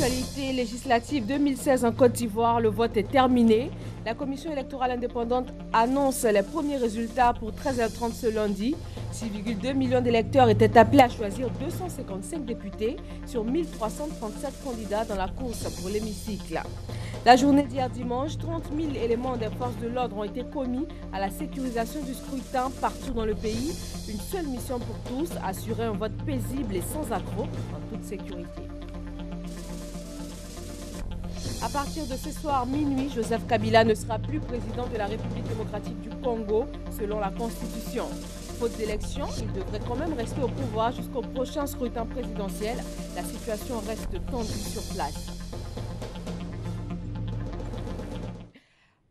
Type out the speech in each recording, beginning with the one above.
l'actualité législative 2016 en Côte d'Ivoire, le vote est terminé. La commission électorale indépendante annonce les premiers résultats pour 13h30 ce lundi. 6,2 millions d'électeurs étaient appelés à choisir 255 députés sur 1337 candidats dans la course pour l'hémicycle. La journée d'hier dimanche, 30 000 éléments des forces de l'ordre ont été commis à la sécurisation du scrutin partout dans le pays. Une seule mission pour tous, assurer un vote paisible et sans accroc en toute sécurité. À partir de ce soir minuit, Joseph Kabila ne sera plus président de la République démocratique du Congo, selon la Constitution. Faute d'élection, il devrait quand même rester au pouvoir jusqu'au prochain scrutin présidentiel. La situation reste tendue sur place.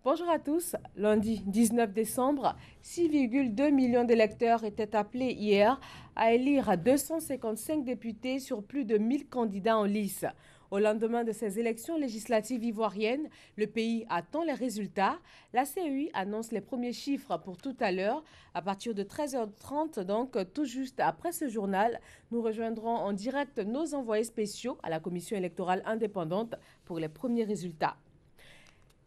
Bonjour à tous. Lundi 19 décembre, 6,2 millions d'électeurs étaient appelés hier à élire 255 députés sur plus de 1000 candidats en lice. Au lendemain de ces élections législatives ivoiriennes, le pays attend les résultats. La CEI annonce les premiers chiffres pour tout à l'heure. À partir de 13h30, donc tout juste après ce journal, nous rejoindrons en direct nos envoyés spéciaux à la Commission électorale indépendante pour les premiers résultats.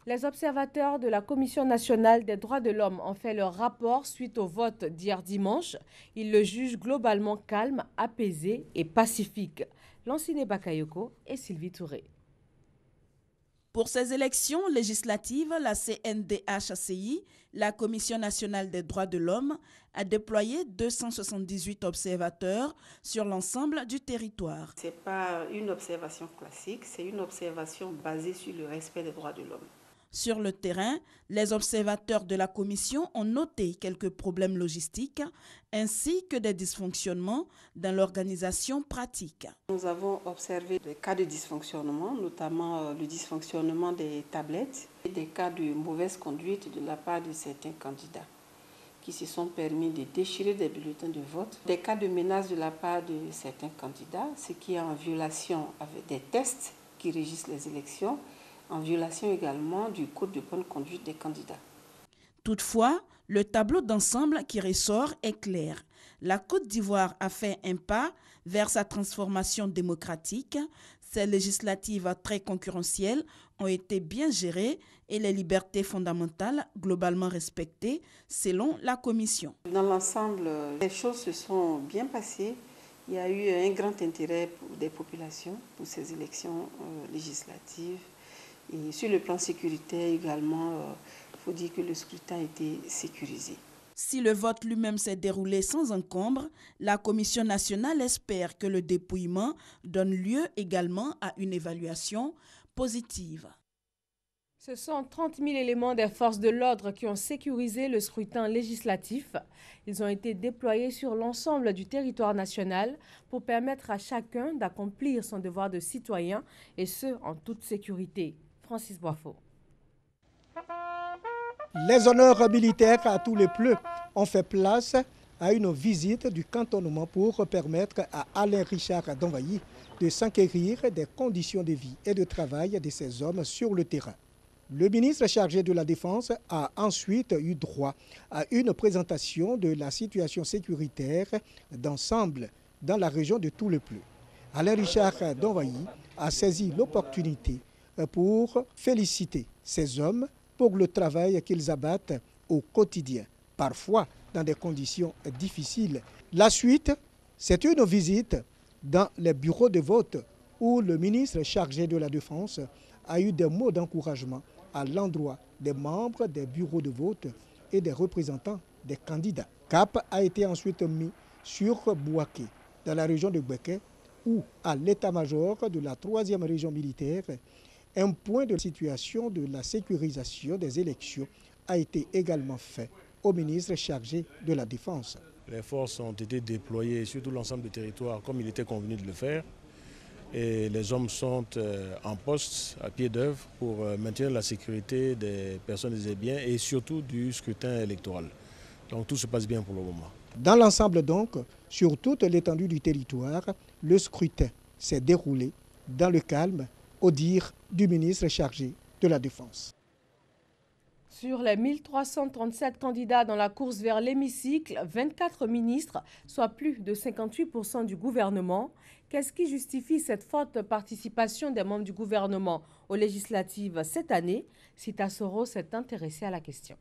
Les observateurs de la Commission nationale des droits de l'homme ont fait leur rapport suite au vote d'hier dimanche. Ils le jugent globalement calme, apaisé et pacifique. Lanciné Bakayoko et Sylvie Touré. Pour ces élections législatives, la CNDH-CI, la Commission nationale des droits de l'homme, a déployé 278 observateurs sur l'ensemble du territoire. Ce n'est pas une observation classique, c'est une observation basée sur le respect des droits de l'homme. Sur le terrain, les observateurs de la commission ont noté quelques problèmes logistiques ainsi que des dysfonctionnements dans l'organisation pratique. Nous avons observé des cas de dysfonctionnement, notamment le dysfonctionnement des tablettes et des cas de mauvaise conduite de la part de certains candidats qui se sont permis de déchirer des bulletins de vote, des cas de menace de la part de certains candidats, ce qui est en violation avec des tests qui régissent les élections, en violation également du code de bonne conduite des candidats. Toutefois, le tableau d'ensemble qui ressort est clair. La Côte d'Ivoire a fait un pas vers sa transformation démocratique. Ces législatives très concurrentielles ont été bien gérées et les libertés fondamentales globalement respectées selon la Commission. Dans l'ensemble, les choses se sont bien passées. Il y a eu un grand intérêt des populations pour ces élections législatives. Et sur le plan sécuritaire également, il faut dire que le scrutin a été sécurisé. Si le vote lui-même s'est déroulé sans encombre, la Commission nationale espère que le dépouillement donne lieu également à une évaluation positive. Ce sont 30 000 éléments des forces de l'ordre qui ont sécurisé le scrutin législatif. Ils ont été déployés sur l'ensemble du territoire national pour permettre à chacun d'accomplir son devoir de citoyen et ce, en toute sécurité. Francis Boifo. Les honneurs militaires à tous les pleux ont fait place à une visite du cantonnement pour permettre à Alain Richard Danvayi de s'enquérir des conditions de vie et de travail de ces hommes sur le terrain. Le ministre chargé de la Défense a ensuite eu droit à une présentation de la situation sécuritaire d'ensemble dans la région de Tout-le-Pleu. Alain Richard Danvayi a saisi l'opportunité pour féliciter ces hommes pour le travail qu'ils abattent au quotidien, parfois dans des conditions difficiles. La suite, c'est une visite dans les bureaux de vote où le ministre chargé de la Défense a eu des mots d'encouragement à l'endroit des membres des bureaux de vote et des représentants des candidats. Cap a été ensuite mis sur Bouaké, dans la région de Bouaké, où, à l'état-major de la 3e région militaire, un point de situation de la sécurisation des élections a été également fait au ministre chargé de la Défense. Les forces ont été déployées sur tout l'ensemble du territoire comme il était convenu de le faire. Et les hommes sont en poste, à pied d'œuvre, pour maintenir la sécurité des personnes et des biens et surtout du scrutin électoral. Donc tout se passe bien pour le moment. Dans l'ensemble donc, sur toute l'étendue du territoire, le scrutin s'est déroulé dans le calme, au dire du ministre chargé de la Défense. Sur les 1337 candidats dans la course vers l'hémicycle, 24 ministres, soit plus de 58% du gouvernement. Qu'est-ce qui justifie cette forte participation des membres du gouvernement aux législatives cette année? Sita Soro s'est intéressée à la question.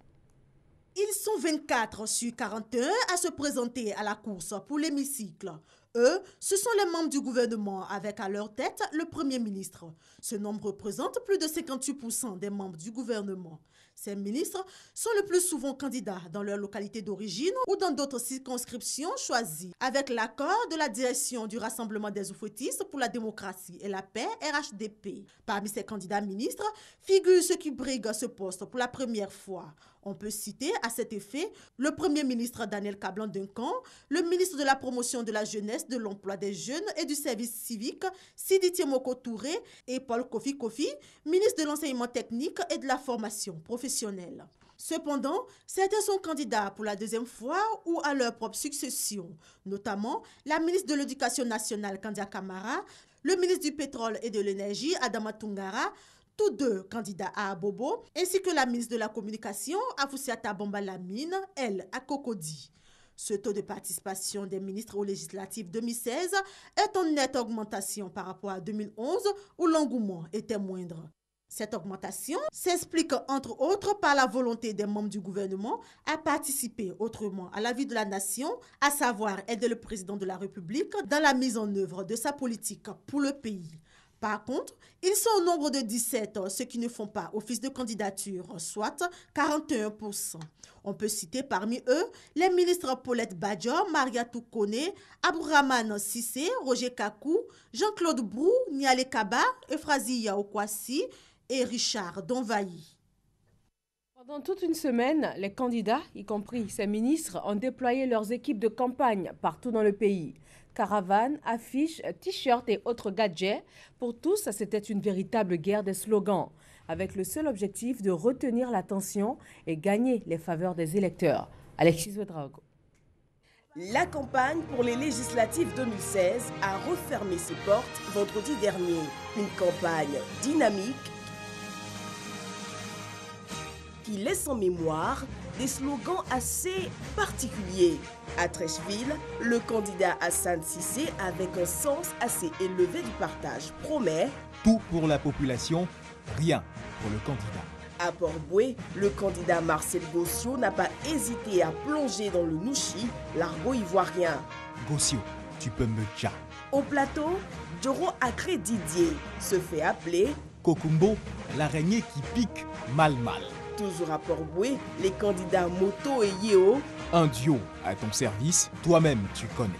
Ils sont 24 sur 41 à se présenter à la course pour l'hémicycle. Eux, ce sont les membres du gouvernement avec à leur tête le Premier ministre. Ce nombre représente plus de 58% des membres du gouvernement. Ces ministres sont le plus souvent candidats dans leur localité d'origine ou dans d'autres circonscriptions choisies, avec l'accord de la direction du Rassemblement des oufouettistes pour la démocratie et la paix, RHDP. Parmi ces candidats ministres figurent ceux qui briguent ce poste pour la première fois. On peut citer à cet effet le Premier ministre Daniel Kablan-Duncan, le ministre de la Promotion de la Jeunesse, de l'Emploi des Jeunes et du Service civique, Sidi Tiemoko Touré, et Paul Kofi Kofi, ministre de l'Enseignement technique et de la Formation professionnelle. Cependant, certains sont candidats pour la deuxième fois ou à leur propre succession, notamment la ministre de l'Éducation nationale, Kandia Kamara, le ministre du Pétrole et de l'Énergie, Adama Tungara, tous deux candidats à Abobo, ainsi que la ministre de la Communication, Afoussiata Bomba-Lamine, elle, à Cocody. Ce taux de participation des ministres aux législatives 2016 est en nette augmentation par rapport à 2011, où l'engouement était moindre. Cette augmentation s'explique entre autres par la volonté des membres du gouvernement à participer autrement à la vie de la nation, à savoir aider le président de la République dans la mise en œuvre de sa politique pour le pays. Par contre, ils sont au nombre de 17, ceux qui ne font pas office de candidature, soit 41%. On peut citer parmi eux les ministres Paulette Badjo, Maria Toukone, Abdourahmane Sissé, Roger Kakou, Jean-Claude Brou, Niale Kaba, Euphrasie Yaokwasi et Richard Donvayi. Pendant toute une semaine, les candidats, y compris ces ministres, ont déployé leurs équipes de campagne partout dans le pays. Caravanes, affiches, t-shirts et autres gadgets. Pour tous, c'était une véritable guerre des slogans, avec le seul objectif de retenir l'attention et gagner les faveurs des électeurs. Alexis Ouedraogo. La campagne pour les législatives 2016 a refermé ses portes vendredi dernier. Une campagne dynamique qui laisse en mémoire des slogans assez particuliers. À Trècheville, le candidat Hassan Sissé, avec un sens assez élevé du partage, promet tout pour la population, rien pour le candidat. À Port-Boué, le candidat Marcel Gossio n'a pas hésité à plonger dans le nouchi, l'argot ivoirien. Gossio, tu peux me tcha. Au plateau, Djoro Akré Didier se fait appeler Kokumbo, l'araignée qui pique mal. Toujours à Port-Boué, les candidats Moto et Yeo. Un duo à ton service, toi-même tu connais.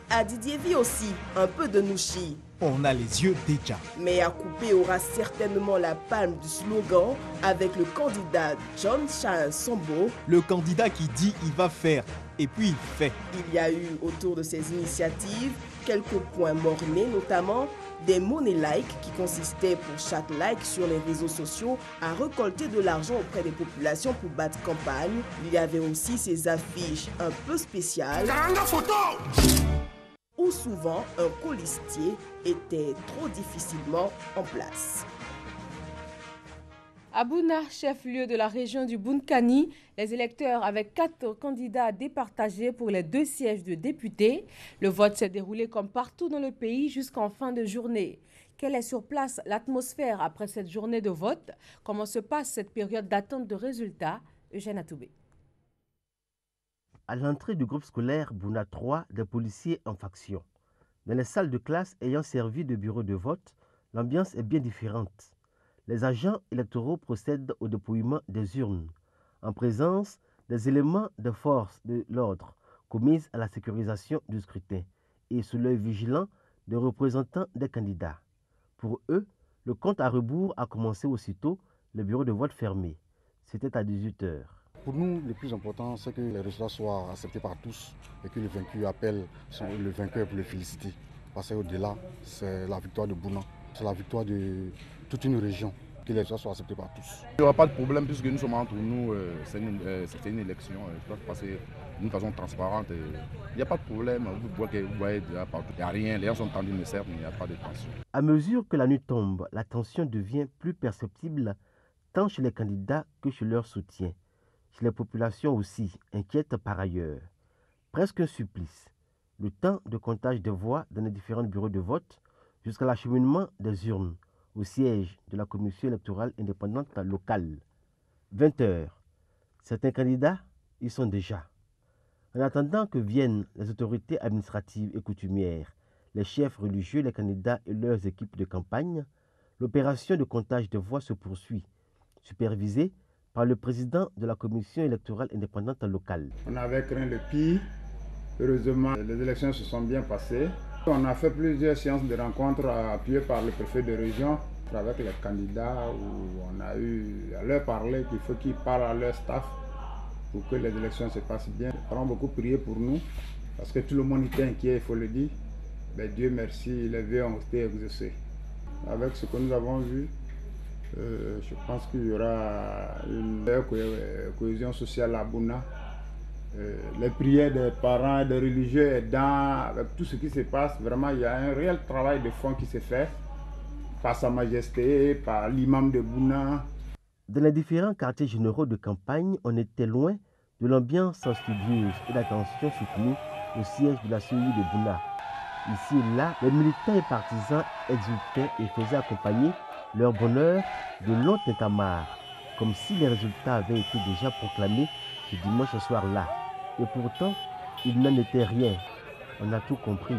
À Didier aussi, un peu de nouchi. On a les yeux déjà. Mais à couper aura certainement la palme du slogan avec le candidat John Charles Sombo. Le candidat qui dit il va faire et puis il fait. Il y a eu autour de ces initiatives quelques points mornés, notamment des money like qui consistaient pour chaque like sur les réseaux sociaux à récolter de l'argent auprès des populations pour battre campagne. Il y avait aussi ces affiches un peu spéciales où souvent un colistier était trop difficilement en place. À Bouna, chef-lieu de la région du Bounkani, les électeurs avaient 4 candidats départagés pour les 2 sièges de députés. Le vote s'est déroulé comme partout dans le pays jusqu'en fin de journée. Quelle est sur place l'atmosphère après cette journée de vote? Comment se passe cette période d'attente de résultats? Eugène Atoubé. À l'entrée du groupe scolaire Bouna 3, des policiers en faction. Dans les salles de classe ayant servi de bureau de vote, l'ambiance est bien différente. Les agents électoraux procèdent au dépouillement des urnes, en présence des éléments de force de l'ordre commis à la sécurisation du scrutin et sous l'œil vigilant des représentants des candidats. Pour eux, le compte à rebours a commencé aussitôt le bureau de vote fermé. C'était à 18 h. Pour nous, le plus important, c'est que les résultats soient acceptés par tous et que le vaincu appelle le vainqueur pour le féliciter. Parce qu'au-delà, c'est la victoire de Bouna, c'est la victoire de toute une région, que les résultats soient acceptés par tous. Il n'y aura pas de problème puisque nous sommes entre nous, c'est une élection qui doit se passer d'une façon transparente. Il n'y a pas de problème, vous voyez déjà partout, il n'y a rien, les gens sont tendus, mais certes, il n'y a pas de tension. À mesure que la nuit tombe, la tension devient plus perceptible tant chez les candidats que chez leur soutien. Chez les populations aussi, inquiètes par ailleurs. Presque un supplice. Le temps de comptage des voix dans les différents bureaux de vote jusqu'à l'acheminement des urnes au siège de la commission électorale indépendante locale. 20 heures. Certains candidats y sont déjà. En attendant que viennent les autorités administratives et coutumières, les chefs religieux, les candidats et leurs équipes de campagne, l'opération de comptage des voix se poursuit, supervisée par le président de la commission électorale indépendante locale. On avait craint le pire. Heureusement, les élections se sont bien passées. On a fait plusieurs séances de rencontres appuyées par le préfet de région avec les candidats où on a eu à leur parler qu'il faut qu'ils parlent à leur staff pour que les élections se passent bien. Les parents ont beaucoup prié pour nous parce que tout le monde était inquiet, il faut le dire. Mais Dieu merci, les vœux ont été exaucés. Avec ce que nous avons vu, je pense qu'il y aura une meilleure cohésion sociale à Bouna. Les prières des parents, des religieux aidants, avec tout ce qui se passe, vraiment il y a un réel travail de fond qui se fait par Sa Majesté, par l'imam de Bouna. Dans les différents quartiers généraux de campagne, on était loin de l'ambiance studieuse et d'attention soutenue au siège de la CEI de Bouna. Ici et là, les militants et partisans exultaient et faisaient accompagner leur bonheur de longs tintamars, comme si les résultats avaient été déjà proclamés ce dimanche soir-là. Et pourtant, il n'en était rien. On a tout compris.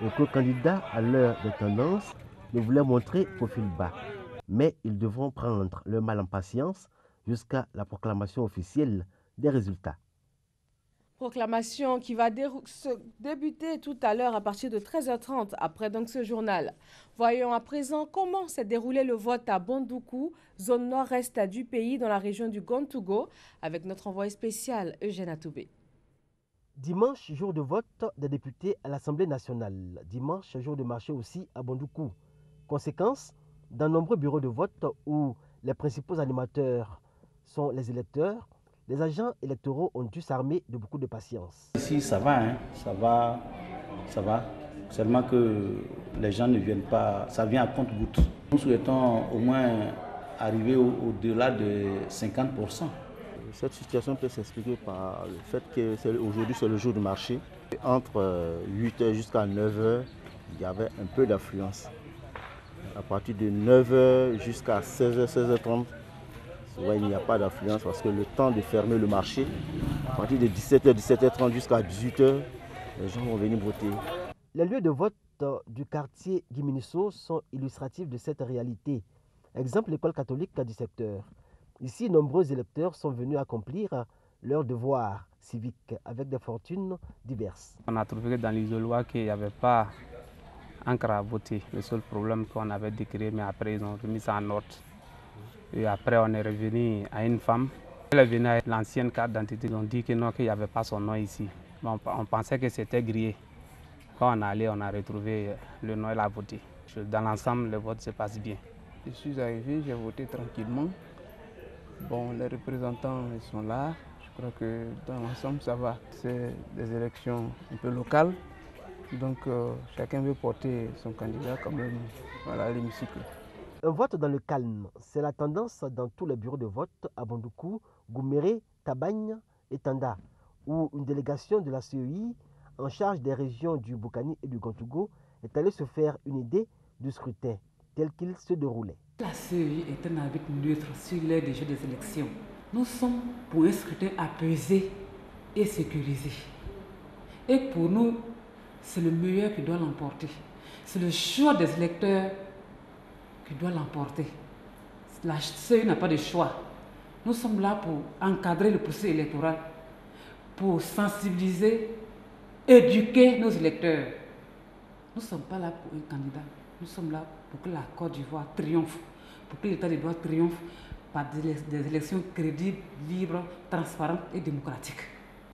Aucun candidat à l'heure des tendances ne voulait montrer profil bas. Mais ils devront prendre leur mal en patience jusqu'à la proclamation officielle des résultats. Proclamation qui va débuter tout à l'heure à partir de 13h30 après donc ce journal. Voyons à présent comment s'est déroulé le vote à Bondoukou, zone nord-est du pays dans la région du Gontougo, avec notre envoyé spécial Eugène Atoubé. Dimanche, jour de vote des députés à l'Assemblée nationale. Dimanche, jour de marché aussi à Bondoukou. Conséquence, dans nombreux bureaux de vote où les principaux animateurs sont les électeurs, les agents électoraux ont dû s'armer de beaucoup de patience. Ici, ça va, hein? Ça va. Seulement que les gens ne viennent pas, ça vient à compte-gouttes. Nous souhaitons au moins arriver au-delà de 50%. Cette situation peut s'expliquer par le fait qu'aujourd'hui c'est le jour du marché. Entre 8h jusqu'à 9h, il y avait un peu d'affluence. À partir de 9h jusqu'à 16h, 16h30, il n'y a pas d'affluence parce que le temps de fermer le marché, à partir de 17h, 17h30 jusqu'à 18h, les gens vont venir voter. Les lieux de vote du quartier Guiminisso sont illustratifs de cette réalité. Exemple, l'école catholique du secteur. Ici, nombreux électeurs sont venus accomplir leur devoir civique avec des fortunes diverses. On a trouvé que dans l'isoloir qu'il n'y avait pas encre à voter. Le seul problème qu'on avait décrit, mais après ils ont remis ça en ordre. Et après on est revenu à une femme. Elle est venue avec l'ancienne carte d'identité. Ils ont dit que non, qu'il n'y avait pas son nom ici. Bon, on pensait que c'était grillé. Quand on est allé, on a retrouvé le nom et la voté. Dans l'ensemble, le vote se passe bien. Je suis arrivé, j'ai voté tranquillement. Bon, les représentants ils sont là. Je crois que dans l'ensemble, ça va. C'est des élections un peu locales. Donc, chacun veut porter son candidat quand même à l'hémicycle. Un vote dans le calme, c'est la tendance dans tous les bureaux de vote à Bondoukou, Gouméré, Tabagne et Tanda, où une délégation de la CEI en charge des régions du Boukani et du Gontougo est allée se faire une idée du scrutin tel qu'il se déroulait. La CEI est un arbitre neutre sur l'heure des jeux des élections. Nous sommes pour un scrutin apaisé et sécurisé. Et pour nous, c'est le meilleur qui doit l'emporter. C'est le choix des électeurs qui doit l'emporter. La CEI n'a pas de choix. Nous sommes là pour encadrer le processus électoral, pour sensibiliser, éduquer nos électeurs. Nous ne sommes pas là pour un candidat. Nous sommes là pour que la Côte d'Ivoire triomphe, pour que l'État de droit triomphe par des élections crédibles, libres, transparentes et démocratiques.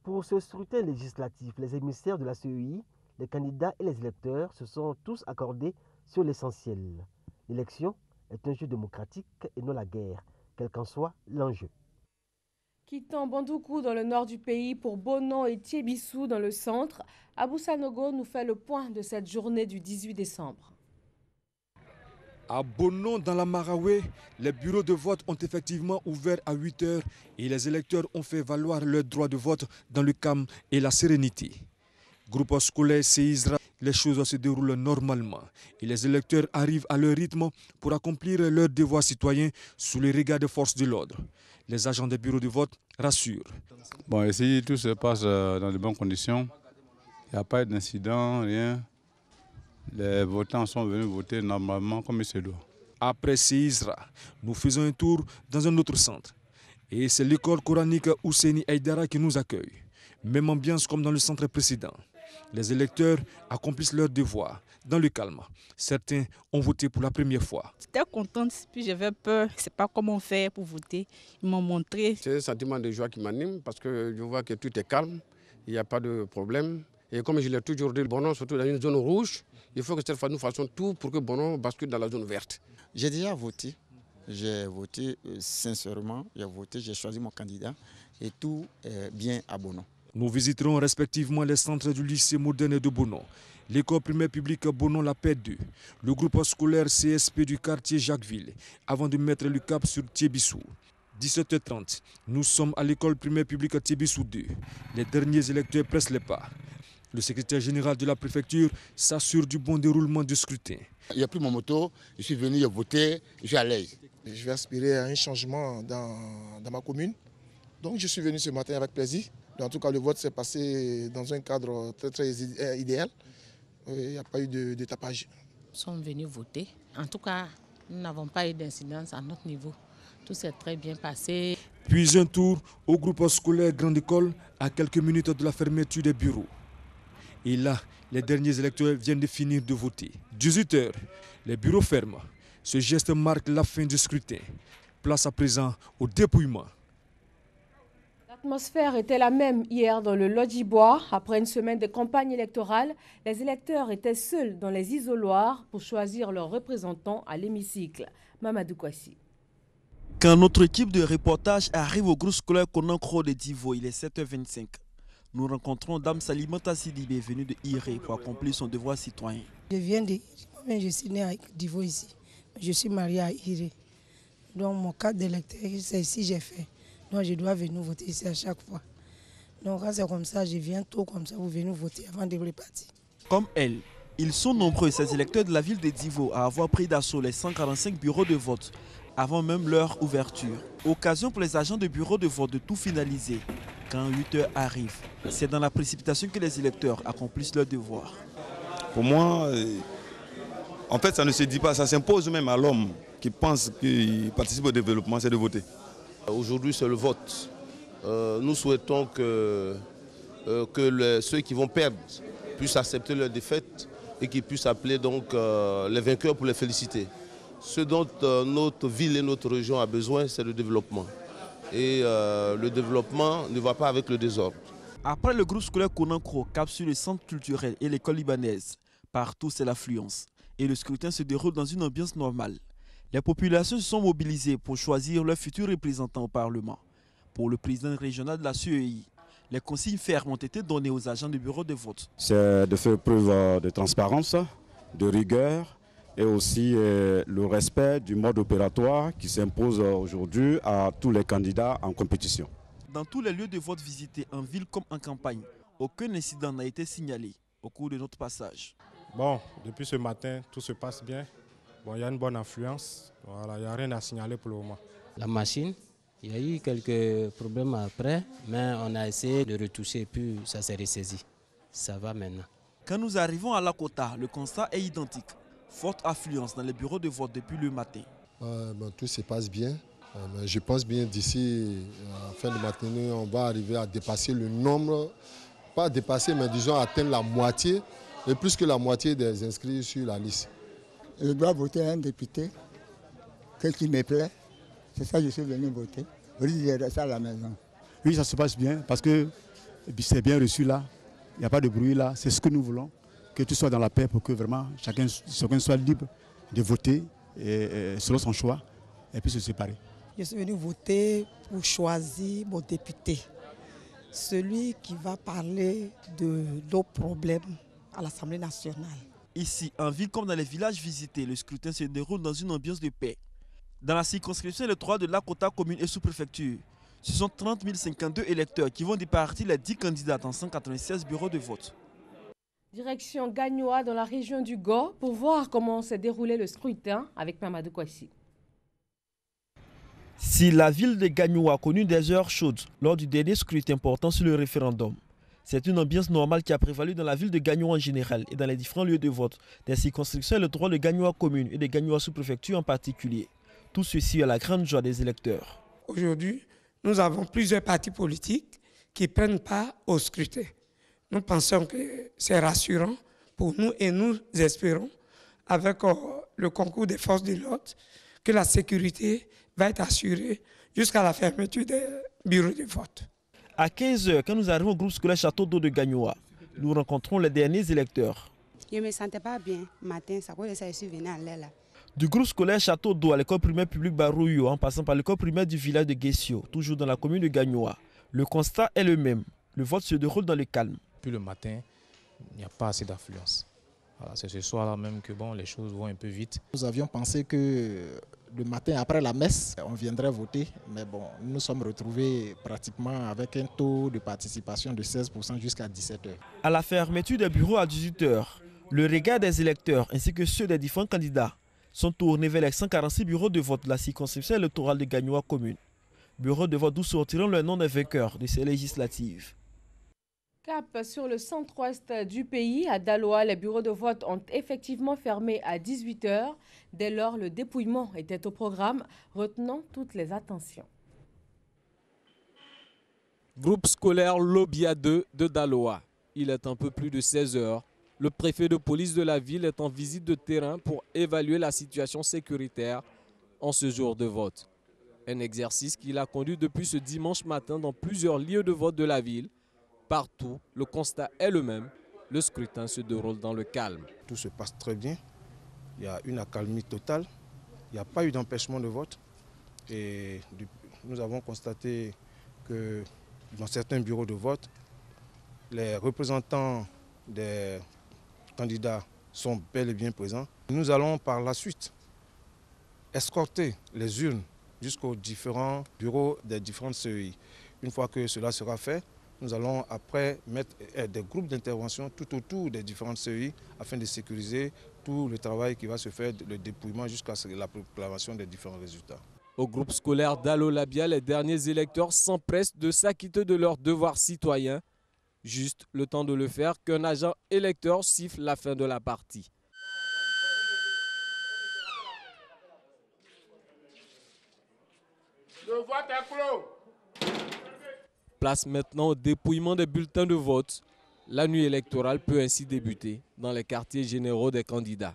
Pour ce scrutin législatif, les émissaires de la CEI, les candidats et les électeurs se sont tous accordés sur l'essentiel. L'élection est un jeu démocratique et non la guerre, quel qu'en soit l'enjeu. Quittant Bondoukou dans le nord du pays pour Bonon et Tiébissou dans le centre, Abou Sanogo nous fait le point de cette journée du 18 décembre. À Bono, dans la Maraoué, les bureaux de vote ont effectivement ouvert à 8 h et les électeurs ont fait valoir leur droit de vote dans le calme et la sérénité. Groupe scolaire Seizra, les choses se déroulent normalement et les électeurs arrivent à leur rythme pour accomplir leurs devoirs citoyens sous les regards des forces de l'ordre. Les agents des bureaux de vote rassurent. Bon, ici, tout se passe dans de bonnes conditions. Il n'y a pas d'incident, rien. Les votants sont venus voter normalement comme il se doit. Après Seizra, nous faisons un tour dans un autre centre. Et c'est l'école coranique Ousseini Aïdara qui nous accueille. Même ambiance comme dans le centre précédent. Les électeurs accomplissent leur devoir dans le calme. Certains ont voté pour la première fois. J'étais contente, puis j'avais peur. Je ne sais pas comment faire pour voter. Ils m'ont montré. C'est un sentiment de joie qui m'anime parce que je vois que tout est calme, il n'y a pas de problème. Et comme je l'ai toujours dit, Bono, surtout dans une zone rouge, il faut que cette fois nous fassions tout pour que Bono bascule dans la zone verte. J'ai déjà voté. J'ai voté sincèrement. J'ai choisi mon candidat et tout est bien à Bono. Nous visiterons respectivement les centres du lycée moderne de Bono, l'école primaire publique Bono La Paix 2, le groupe scolaire CSP du quartier Jacquesville, avant de mettre le cap sur Thiébissou. 17 h 30, nous sommes à l'école primaire publique Thiébissou 2. Les derniers électeurs pressent les pas. Le secrétaire général de la préfecture s'assure du bon déroulement du scrutin. Il n'y a plus mon moto, je suis venu voter, je suis à l'aise. Je vais aspirer à un changement dans ma commune. Donc je suis venu ce matin avec plaisir. En tout cas, le vote s'est passé dans un cadre très idéal. Il n'y a pas eu de tapage. Nous sommes venus voter. En tout cas, nous n'avons pas eu d'incidence à notre niveau. Tout s'est très bien passé. Puis un tour au groupe scolaire Grande École à quelques minutes de la fermeture des bureaux. Et là, les derniers électeurs viennent de finir de voter. 18 h, les bureaux ferment. Ce geste marque la fin du scrutin. Place à présent au dépouillement. L'atmosphère était la même hier dans le Lodjibois. Après une semaine de campagne électorale, les électeurs étaient seuls dans les isoloirs pour choisir leurs représentants à l'hémicycle. Mamadou Kwasi. Quand notre équipe de reportage arrive au groupe scolaire Konankro de Divo, il est 7 h 25. Nous rencontrons Dame Salimata Sidibé, venue de Iré pour accomplir son devoir citoyen. Je viens de... Je suis née à Divo ici. Je suis mariée à Iré. Donc mon carte d'électeur, c'est ici que j'ai fait. Donc je dois venir voter ici à chaque fois. Donc quand c'est comme ça, je viens tôt comme ça pour venir voter avant de repartir. Comme elle, ils sont nombreux, ces électeurs de la ville de Divo, à avoir pris d'assaut les 145 bureaux de vote avant même leur ouverture. Occasion pour les agents de bureaux de vote de tout finaliser quand 8 h arrive. C'est dans la précipitation que les électeurs accomplissent leur devoir. Pour moi, en fait, ça ne se dit pas, ça s'impose même à l'homme qui pense qu'il participe au développement, c'est de voter. Aujourd'hui, c'est le vote. Nous souhaitons que ceux qui vont perdre puissent accepter leur défaite et qu'ils puissent appeler donc les vainqueurs pour les féliciter. Ce dont notre ville et notre région a besoin, c'est le développement. Et le développement ne va pas avec le désordre. Après le groupe scolaire Konankro cap sur le centre culturel et l'école libanaise, partout c'est l'affluence. Et le scrutin se déroule dans une ambiance normale. Les populations se sont mobilisées pour choisir leurs futurs représentants au Parlement. Pour le président régional de la CEI, les consignes fermes ont été données aux agents du bureau de vote. C'est de faire preuve de transparence, de rigueur et aussi le respect du mode opératoire qui s'impose aujourd'hui à tous les candidats en compétition. Dans tous les lieux de vote visités, en ville comme en campagne, aucun incident n'a été signalé au cours de notre passage. Bon, depuis ce matin, tout se passe bien. Bon, il y a une bonne influence. Voilà, il n'y a rien à signaler pour le moment. La machine, il y a eu quelques problèmes après, mais on a essayé de retoucher, puis ça s'est ressaisi. Ça va maintenant. Quand nous arrivons à Lakota, le constat est identique. Forte affluence dans les bureaux de vote depuis le matin. Tout se passe bien. Je pense bien d'ici à fin de matinée, on va arriver à dépasser le nombre, pas dépasser, mais disons atteindre la moitié, et plus que la moitié des inscrits sur la liste. Je dois voter un député, qu'est-ce qui me plaît, c'est ça que je suis venu voter. Je reste à la maison. Oui, ça se passe bien parce que c'est bien reçu là, il n'y a pas de bruit là, c'est ce que nous voulons, que tout soit dans la paix pour que vraiment chacun soit libre de voter selon son choix et puis se séparer. Je suis venu voter pour choisir mon député, celui qui va parler de nos problèmes à l'Assemblée nationale. Ici, en ville comme dans les villages visités, le scrutin se déroule dans une ambiance de paix. Dans la circonscription électorale de Lakota commune et sous-préfecture, ce sont 30 052 électeurs qui vont départir les 10 candidats dans 196 bureaux de vote. Direction Gagnoa dans la région du Go pour voir comment s'est déroulé le scrutin avec Mamadou Kouassi. Si la ville de Gagnoa a connu des heures chaudes lors du dernier scrutin portant sur le référendum, c'est une ambiance normale qui a prévalu dans la ville de Gagnoa en général et dans les différents lieux de vote, des circonscriptions électorales de Gagnoa commune et de Gagnoa sous-préfecture en particulier. Tout ceci à la grande joie des électeurs. Aujourd'hui, nous avons plusieurs partis politiques qui prennent part au scrutin. Nous pensons que c'est rassurant pour nous et nous espérons, avec le concours des forces de l'ordre, que la sécurité va être assurée jusqu'à la fermeture des bureaux de vote. À 15h, quand nous arrivons au groupe scolaire Château d'eau de Gagnoa, nous rencontrons les derniers électeurs. Je ne me sentais pas bien matin, ça cause de ça je suis venue en l'air là. Du groupe scolaire Château d'eau à l'école primaire publique Barouyo, en passant par l'école primaire du village de Guessio, toujours dans la commune de Gagnoa, le constat est le même. Le vote se déroule dans le calme. Puis le matin, il n'y a pas assez d'affluence. Voilà, c'est ce soir-là même que bon, les choses vont un peu vite. Nous avions pensé que le matin après la messe, on viendrait voter, mais bon, nous nous sommes retrouvés pratiquement avec un taux de participation de 16% jusqu'à 17h. À la fermeture des bureaux à 18h, le regard des électeurs ainsi que ceux des différents candidats sont tournés vers les 146 bureaux de vote de la circonscription électorale de Gagnoa commune. Bureaux de vote d'où sortiront le nom des vainqueurs de ces législatives. Cap sur le centre-ouest du pays, à Daloa, les bureaux de vote ont effectivement fermé à 18h. Dès lors, le dépouillement était au programme, retenant toutes les attentions. Groupe scolaire Lobia 2 de Daloa. Il est un peu plus de 16h. Le préfet de police de la ville est en visite de terrain pour évaluer la situation sécuritaire en ce jour de vote. Un exercice qu'il a conduit depuis ce dimanche matin dans plusieurs lieux de vote de la ville. Partout, le constat est le même. Le scrutin se déroule dans le calme. Tout se passe très bien. Il y a une accalmie totale. Il n'y a pas eu d'empêchement de vote. Et nous avons constaté que dans certains bureaux de vote, les représentants des candidats sont bel et bien présents. Nous allons par la suite escorter les urnes jusqu'aux différents bureaux des différentes CEI. Une fois que cela sera fait, nous allons après mettre des groupes d'intervention tout autour des différentes CEI afin de sécuriser tout le travail qui va se faire, le dépouillement jusqu'à la proclamation des différents résultats. Au groupe scolaire d'Alolabia, les derniers électeurs s'empressent de s'acquitter de leurs devoirs citoyens. Juste le temps de le faire qu'un agent électeur siffle la fin de la partie. Le vote est clos. Place maintenant au dépouillement des bulletins de vote. La nuit électorale peut ainsi débuter dans les quartiers généraux des candidats.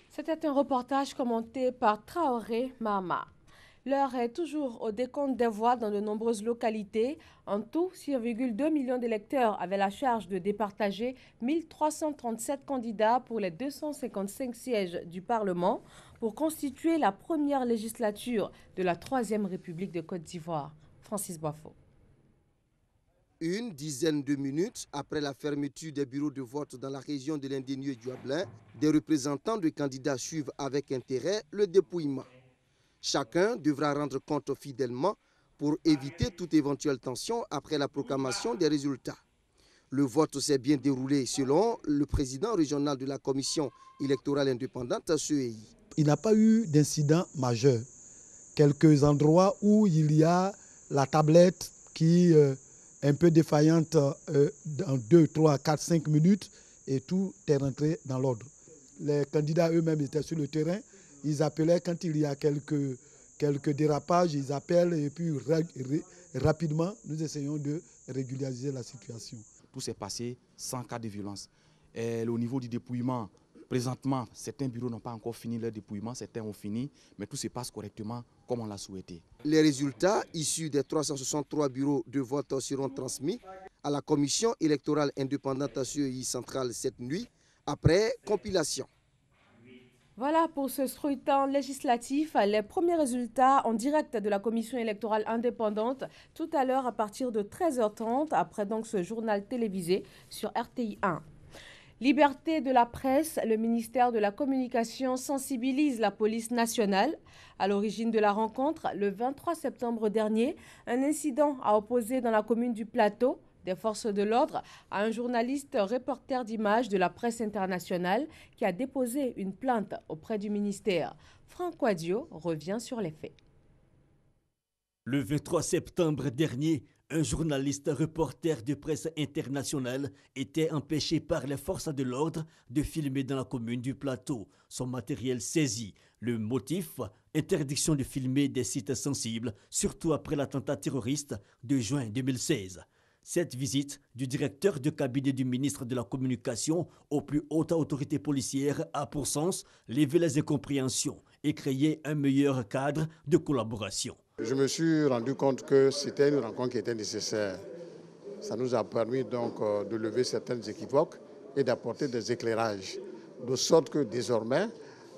C'était un reportage commenté par Traoré Mama. L'heure est toujours au décompte des voix dans de nombreuses localités. En tout, 6,2 millions d'électeurs avaient la charge de départager 1337 candidats pour les 255 sièges du Parlement pour constituer la première législature de la 3e République de Côte d'Ivoire. Francis Boifo. Une dizaine de minutes après la fermeture des bureaux de vote dans la région de l'Indénieux Djuablin, des représentants de candidats suivent avec intérêt le dépouillement. Chacun devra rendre compte fidèlement pour éviter toute éventuelle tension après la proclamation des résultats. Le vote s'est bien déroulé selon le président régional de la commission électorale indépendante CEI. Il n'y a pas eu d'incident majeur. Quelques endroits où il y a la tablette qui est un peu défaillante dans 2, 3, 4, 5 minutes et tout est rentré dans l'ordre. Les candidats eux-mêmes étaient sur le terrain. Ils appelaient quand il y a quelques dérapages, ils appellent et puis rapidement, nous essayons de régulariser la situation. Tout s'est passé sans cas de violence. Et au niveau du dépouillement, présentement, certains bureaux n'ont pas encore fini leur dépouillement, certains ont fini, mais tout se passe correctement comme on l'a souhaité. Les résultats issus des 363 bureaux de vote seront transmis à la commission électorale indépendante CEI centrale cette nuit, après compilation. Voilà pour ce scrutin législatif. Les premiers résultats en direct de la commission électorale indépendante tout à l'heure à partir de 13h30, après donc ce journal télévisé sur RTI 1. Liberté de la presse, le ministère de la Communication sensibilise la police nationale. À l'origine de la rencontre, le 23 septembre dernier, un incident a opposé dans la commune du Plateau des forces de l'ordre à un journaliste reporter d'images de la presse internationale qui a déposé une plainte auprès du ministère. Franck Wadio revient sur les faits. Le 23 septembre dernier, un journaliste reporter de presse internationale était empêché par les forces de l'ordre de filmer dans la commune du Plateau. Son matériel saisi. Le motif, interdiction de filmer des sites sensibles, surtout après l'attentat terroriste de juin 2016. Cette visite du directeur de cabinet du ministre de la Communication aux plus hautes autorités policières a pour sens lever les incompréhensions et créer un meilleur cadre de collaboration. Je me suis rendu compte que c'était une rencontre qui était nécessaire. Ça nous a permis donc de lever certaines équivoques et d'apporter des éclairages. De sorte que désormais,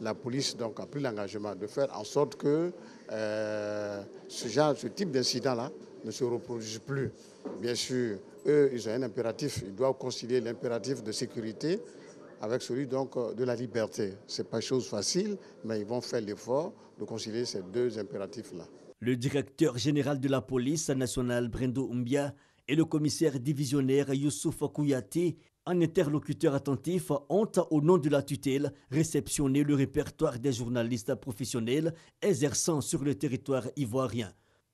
la police donc a pris l'engagement de faire en sorte que ce type d'incident-là ne se reproduise plus. Bien sûr, eux, ils ont un impératif, ils doivent concilier l'impératif de sécurité avec celui donc de la liberté. Ce n'est pas chose facile, mais ils vont faire l'effort de concilier ces deux impératifs-là. Le directeur général de la police nationale, Brendo Umbia, et le commissaire divisionnaire Youssouf Kouyaté, en interlocuteur attentif, ont, au nom de la tutelle, réceptionné le répertoire des journalistes professionnels exerçant sur le territoire ivoirien.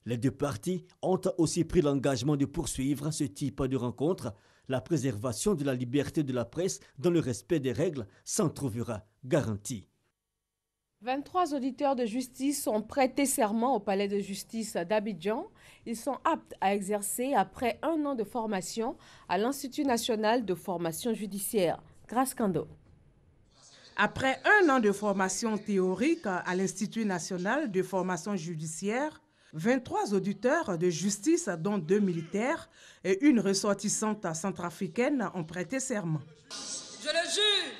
Les deux parties ont aussi pris l'engagement de poursuivre ce type de rencontre. La préservation de la liberté de la presse dans le respect des règles s'en trouvera garantie. 23 auditeurs de justice ont prêté serment au palais de justice d'Abidjan. Ils sont aptes à exercer après 1 an de formation à l'Institut national de formation judiciaire. Grâce Kando. Après 1 an de formation théorique à l'Institut national de formation judiciaire, 23 auditeurs de justice, dont 2 militaires et une ressortissante centrafricaine, ont prêté serment. Je le jure.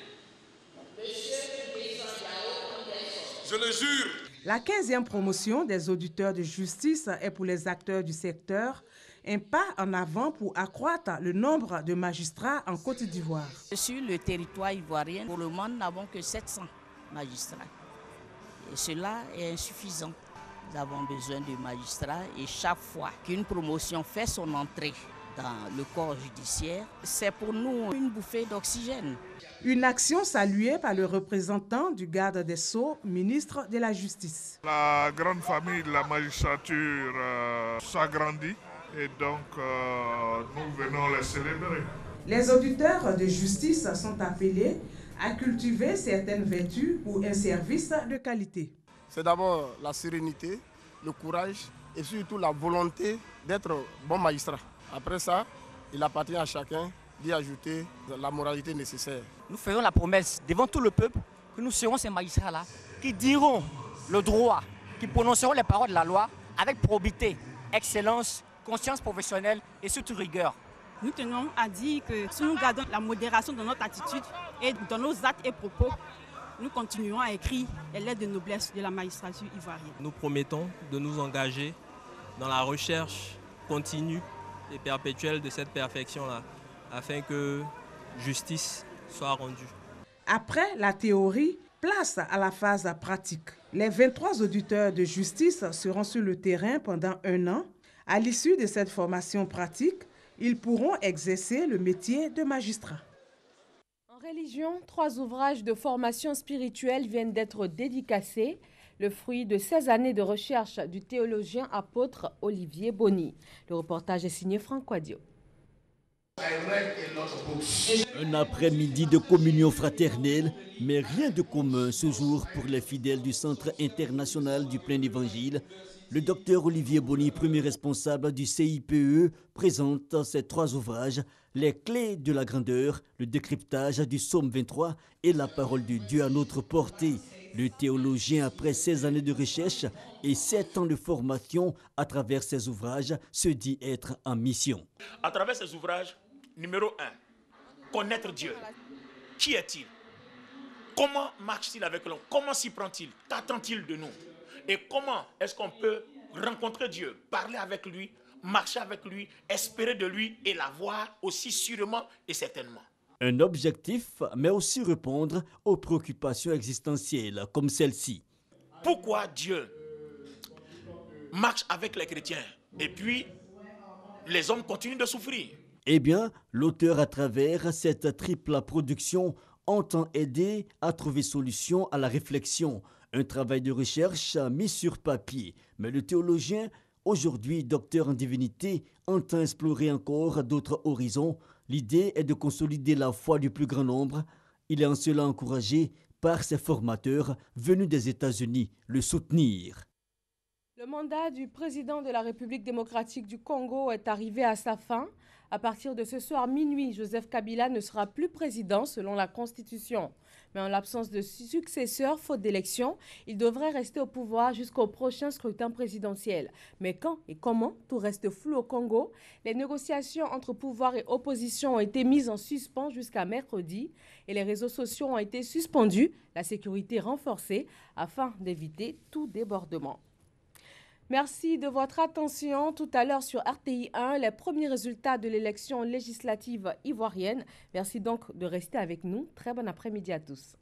Je le jure. La 15e promotion des auditeurs de justice est pour les acteurs du secteur un pas en avant pour accroître le nombre de magistrats en Côte d'Ivoire. Sur le territoire ivoirien, pour le moment, nous n'avons que 700 magistrats. Et cela est insuffisant. Nous avons besoin de magistrats et chaque fois qu'une promotion fait son entrée dans le corps judiciaire, c'est pour nous une bouffée d'oxygène. Une action saluée par le représentant du garde des Sceaux, ministre de la Justice. La grande famille de la magistrature s'agrandit et donc nous venons les célébrer. Les auditeurs de justice sont appelés à cultiver certaines vertus pour un service de qualité. C'est d'abord la sérénité, le courage et surtout la volonté d'être bon magistrat. Après ça, il appartient à chacun d'y ajouter la moralité nécessaire. Nous faisons la promesse devant tout le peuple que nous serons ces magistrats-là qui diront le droit, qui prononceront les paroles de la loi avec probité, excellence, conscience professionnelle et surtout rigueur. Nous tenons à dire que si nous gardons la modération dans notre attitude et dans nos actes et propos, nous continuerons à écrire les lettres de noblesse de la magistrature ivoirienne. Nous promettons de nous engager dans la recherche continue et perpétuelle de cette perfection-là, afin que justice soit rendue. Après la théorie, place à la phase pratique. Les 23 auditeurs de justice seront sur le terrain pendant 1 an. À l'issue de cette formation pratique, ils pourront exercer le métier de magistrat. En religion, 3 ouvrages de formation spirituelle viennent d'être dédicacés, le fruit de 16 années de recherche du théologien apôtre Olivier Boni. Le reportage est signé Franck Wadio. Un après-midi de communion fraternelle, mais rien de commun ce jour pour les fidèles du Centre international du plein évangile. Le docteur Olivier Boni, premier responsable du CIPE, présente ces 3 ouvrages, les clés de la grandeur, le décryptage du psaume 23 et la parole de Dieu à notre portée. Le théologien, après 16 années de recherche et 7 ans de formation à travers ces ouvrages, se dit être en mission. À travers ces ouvrages, numéro 1, connaître Dieu. Qui est-il? Comment marche-t-il avec l'homme? Comment s'y prend-il? Qu'attend-il de nous? Et comment est-ce qu'on peut rencontrer Dieu, parler avec lui, marcher avec lui, espérer de lui et l'avoir aussi sûrement et certainement? Un objectif, mais aussi répondre aux préoccupations existentielles comme celle-ci. Pourquoi Dieu marche avec les chrétiens et puis les hommes continuent de souffrir? Eh bien, l'auteur, à travers cette triple production, entend aider à trouver solution à la réflexion. Un travail de recherche mis sur papier. Mais le théologien, aujourd'hui docteur en divinité, entend explorer encore d'autres horizons. L'idée est de consolider la foi du plus grand nombre. Il est en cela encouragé par ses formateurs venus des États-Unis le soutenir. Le mandat du président de la République démocratique du Congo est arrivé à sa fin. À partir de ce soir minuit, Joseph Kabila ne sera plus président selon la Constitution. Mais en l'absence de successeur, faute d'élection, il devrait rester au pouvoir jusqu'au prochain scrutin présidentiel. Mais quand et comment, tout reste flou au Congo. Les négociations entre pouvoir et opposition ont été mises en suspens jusqu'à mercredi et les réseaux sociaux ont été suspendus, la sécurité renforcée afin d'éviter tout débordement. Merci de votre attention. Tout à l'heure sur RTI 1, les premiers résultats de l'élection législative ivoirienne. Merci donc de rester avec nous. Très bon après-midi à tous.